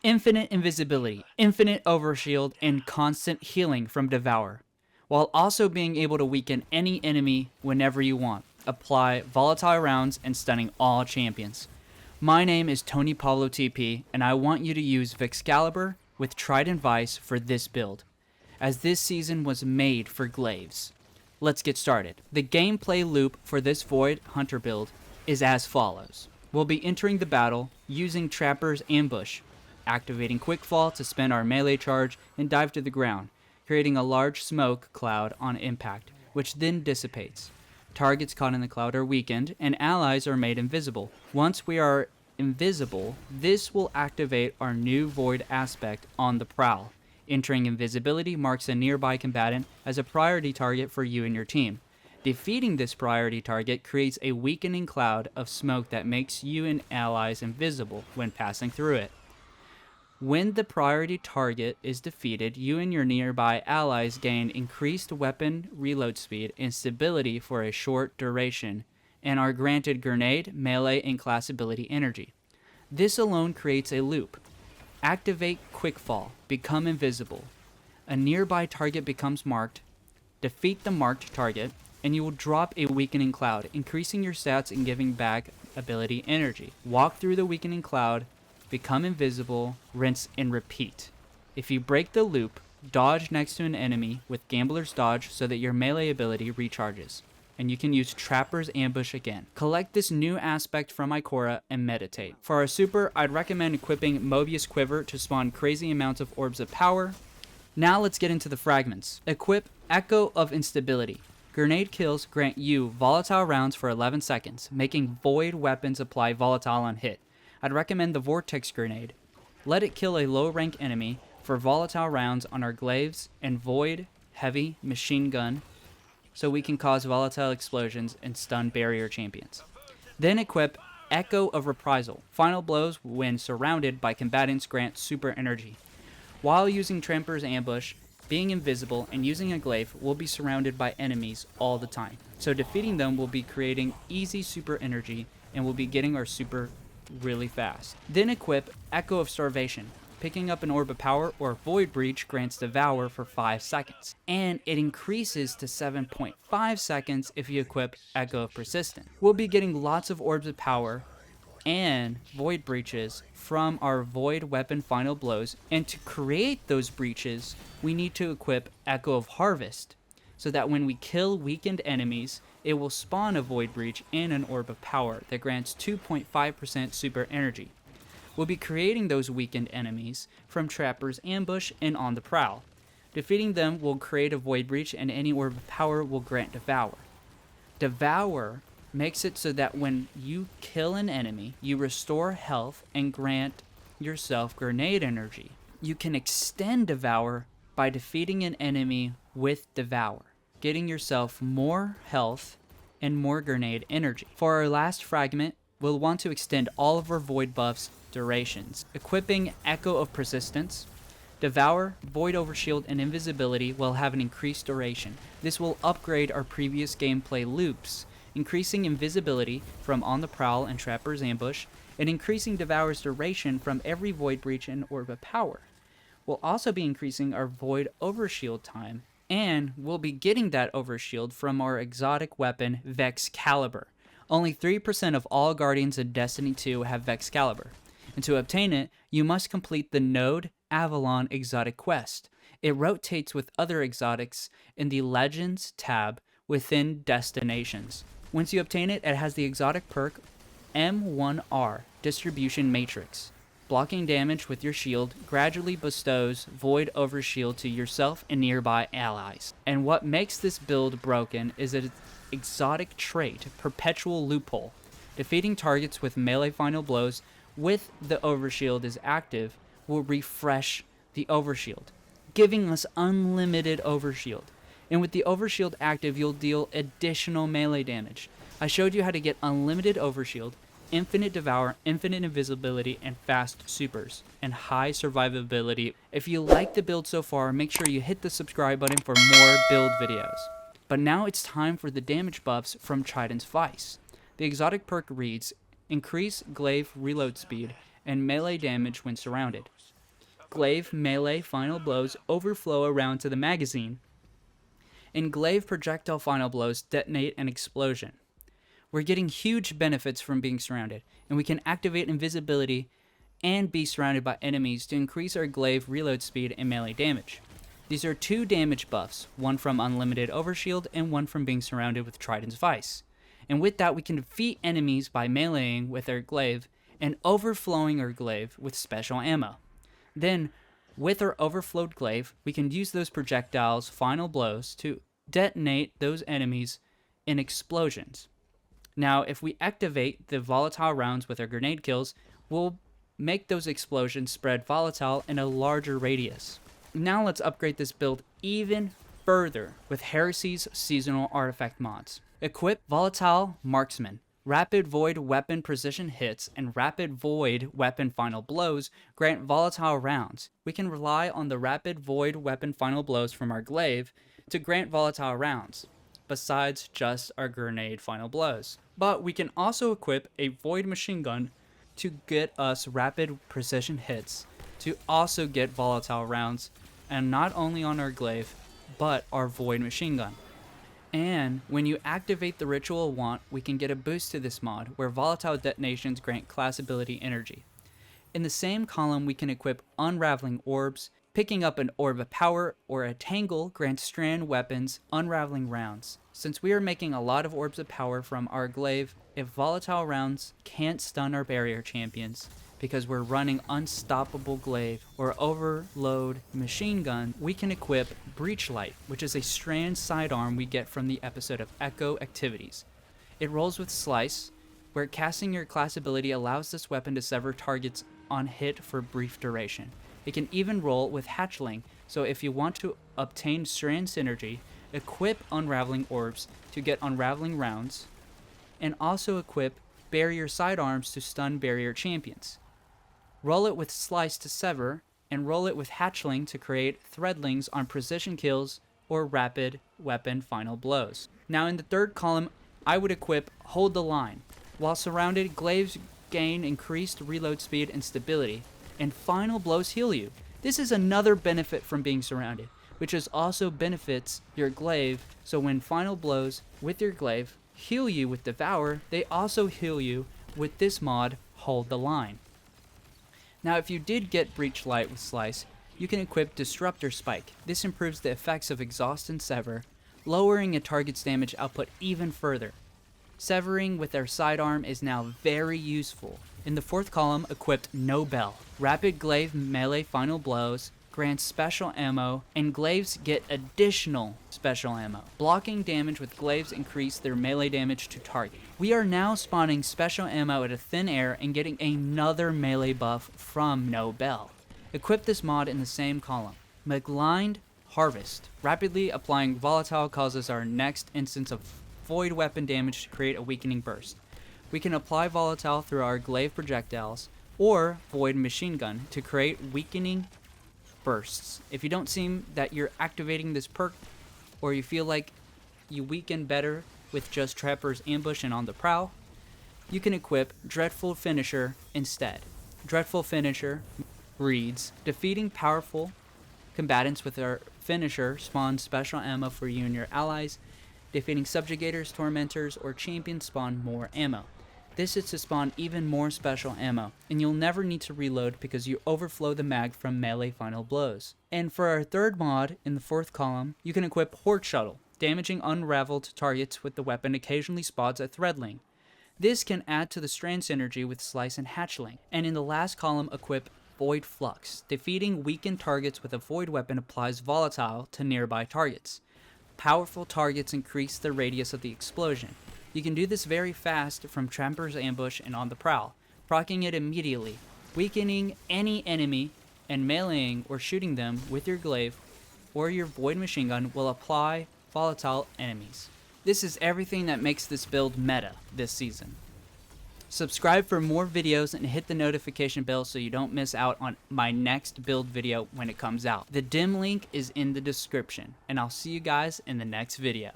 Infinite invisibility, infinite overshield, and constant healing from Devour, while also being able to weaken any enemy whenever you want. Apply volatile rounds and stunning all champions. My name is Tony Pablo TP, and I want you to use Vexcalibur with Triton Vice for this build, as this season was made for Glaives. Let's get started. The gameplay loop for this Void Hunter build is as follows. We'll be entering the battle using Trapper's Ambush, activating Quickfall to spend our melee charge and dive to the ground, creating a large smoke cloud on impact, which then dissipates. Targets caught in the cloud are weakened, and allies are made invisible. Once we are invisible, this will activate our new Void aspect, On the Prowl. Entering Invisibility marks a nearby combatant as a priority target for you and your team. Defeating this priority target creates a weakening cloud of smoke that makes you and allies invisible when passing through it. When the priority target is defeated, you and your nearby allies gain increased weapon reload speed and stability for a short duration, and are granted grenade, melee, and class ability energy. This alone creates a loop. Activate Quickfall, become invisible. A nearby target becomes marked. Defeat the marked target, and you will drop a weakening cloud, increasing your stats and giving back ability energy. Walk through the weakening cloud, become invisible, rinse, and repeat. If you break the loop, dodge next to an enemy with Gambler's Dodge so that your melee ability recharges, and you can use Trapper's Ambush again. Collect this new aspect from Ikora and meditate. For our super, I'd recommend equipping Mobius Quiver to spawn crazy amounts of orbs of power. Now let's get into the fragments. Equip Echo of Instability. Grenade kills grant you volatile rounds for 11 seconds, making void weapons apply volatile on hit. I'd recommend the Vortex Grenade. Let it kill a low-rank enemy for volatile rounds on our Glaives and Void Heavy Machine Gun, so we can cause volatile explosions and stun barrier champions. Then equip Echo of Reprisal. Final blows when surrounded by combatants grant super energy. While using Trapper's Ambush, being invisible, and using a Glaive, we'll be surrounded by enemies all the time. So defeating them will be creating easy super energy, and we'll be getting our super really fast. Then equip Echo of Starvation. Picking up an Orb of Power or Void Breach grants Devour for 5 seconds, and it increases to 7.5 seconds if you equip Echo of Persistent. We'll be getting lots of Orbs of Power and Void Breaches from our Void Weapon Final Blows, and to create those breaches, we need to equip Echo of Harvest, so that when we kill weakened enemies, it will spawn a Void Breach and an Orb of Power that grants 2.5% super energy. We'll be creating those weakened enemies from Trapper's Ambush and On the Prowl. Defeating them will create a Void Breach, and any Orb of Power will grant Devour. Devour makes it so that when you kill an enemy, you restore health and grant yourself grenade energy. You can extend Devour by defeating an enemy with Devour, getting yourself more health and more grenade energy. For our last fragment, we'll want to extend all of our Void buffs durations. Equipping Echo of Persistence, Devour, Void Overshield, and Invisibility will have an increased duration. This will upgrade our previous gameplay loops, increasing Invisibility from On the Prowl and Trapper's Ambush, and increasing Devour's duration from every Void Breach and Orb of Power. We'll also be increasing our Void Overshield time, and we'll be getting that Overshield from our exotic weapon, Vexcalibur. Only 3% of all Guardians in Destiny 2 have Vexcalibur, and to obtain it, you must complete the Node Avalon exotic quest. It rotates with other exotics in the Legends tab within Destinations. Once you obtain it, it has the exotic perk M1R, Distribution Matrix. Blocking damage with your shield gradually bestows Void Overshield to yourself and nearby allies. And what makes this build broken is its exotic trait, Perpetual Loophole. Defeating targets with melee final blows with the Overshield is active will refresh the Overshield, giving us unlimited Overshield. And with the Overshield active, you'll deal additional melee damage. I showed you how to get unlimited Overshield, infinite Devour, infinite Invisibility, and fast supers, and high survivability. If you like the build so far, make sure you hit the subscribe button for more build videos. But now it's time for the damage buffs from Triton Vice. The exotic perk reads, increase Glaive reload speed and melee damage when surrounded. Glaive melee final blows overflow around to the magazine, and Glaive projectile final blows detonate an explosion. We're getting huge benefits from being surrounded, and we can activate invisibility and be surrounded by enemies to increase our Glaive reload speed and melee damage. These are 2 damage buffs, one from unlimited Overshield and one from being surrounded with Triton's Vice. And with that, we can defeat enemies by meleeing with our Glaive and overflowing our Glaive with special ammo. Then, with our overflowed Glaive, we can use those projectiles' final blows to detonate those enemies in explosions. Now, if we activate the volatile rounds with our grenade kills, we'll make those explosions spread volatile in a larger radius. Now let's upgrade this build even further with Heresy's seasonal artifact mods. Equip Volatile Marksman. Rapid Void Weapon Precision Hits and Rapid Void Weapon Final Blows grant volatile rounds. We can rely on the Rapid Void Weapon Final Blows from our Glaive to grant volatile rounds, besides just our grenade final blows. But we can also equip a Void Machine Gun to get us rapid precision hits, to also get volatile rounds, and not only on our Glaive, but our Void Machine Gun. And when you activate the Ritual Wand, we can get a boost to this mod, where volatile detonations grant class ability energy. In the same column, we can equip Unraveling Orbs. Picking up an Orb of Power or a Tangle grants strand weapons unraveling rounds. Since we are making a lot of Orbs of Power from our Glaive, if volatile rounds can't stun our barrier champions, because we're running Unstoppable Glaive or Overload Machine Gun, we can equip Breachlight, which is a strand sidearm we get from the episode of Echo Activities. It rolls with Slice, where casting your class ability allows this weapon to sever targets on hit for brief duration. It can even roll with Hatchling, so if you want to obtain strand synergy, equip Unraveling Orbs to get unraveling rounds, and also equip Barrier Sidearms to stun barrier champions. Roll it with Slice to sever, and roll it with Hatchling to create Threadlings on precision kills or rapid weapon final blows. Now in the third column, I would equip Hold the Line. While surrounded, Glaives gain increased reload speed and stability, and final blows heal you. This is another benefit from being surrounded, which is also benefits your Glaive, so when final blows with your Glaive heal you with Devour, they also heal you with this mod, Hold the Line. Now if you did get Breach Light with Slice, you can equip Disruptor Spike. This improves the effects of Exhaust and Sever, lowering a target's damage output even further. Severing with their sidearm is now very useful. In the fourth column, equipped No Bell. Rapid Glaive melee final blows grants special ammo, and Glaives get additional special ammo. Blocking damage with Glaives increase their melee damage to target. We are now spawning special ammo out of thin air and getting another melee buff from No Bell. Equip this mod in the same column. Maligned Harvest. Rapidly applying Volatile causes our next instance of void weapon damage to create a weakening burst. We can apply Volatile through our Glaive projectiles or Void Machine Gun to create weakening bursts. If you don't seem that you're activating this perk, or you feel like you weaken better with just Trapper's Ambush and On the Prowl, you can equip Dreadful Finisher instead. Dreadful Finisher reads, defeating powerful combatants with our finisher spawns special ammo for you and your allies. Defeating subjugators, tormentors, or champions spawn more ammo. This is to spawn even more special ammo, and you'll never need to reload because you overflow the mag from melee final blows. And for our third mod, in the fourth column, you can equip Horde Shuttle. Damaging unraveled targets with the weapon occasionally spots a Threadling. This can add to the strand synergy with Slice and Hatchling. And in the last column, equip Void Flux. Defeating weakened targets with a Void weapon applies Volatile to nearby targets. Powerful targets increase the radius of the explosion. You can do this very fast from Trapper's Ambush and On the Prowl, proccing it immediately, weakening any enemy, and meleeing or shooting them with your Glaive or your Void Machine Gun will apply volatile enemies. This is everything that makes this build meta this season. Subscribe for more videos and hit the notification bell so you don't miss out on my next build video when it comes out. The dim link is in the description, and I'll see you guys in the next video.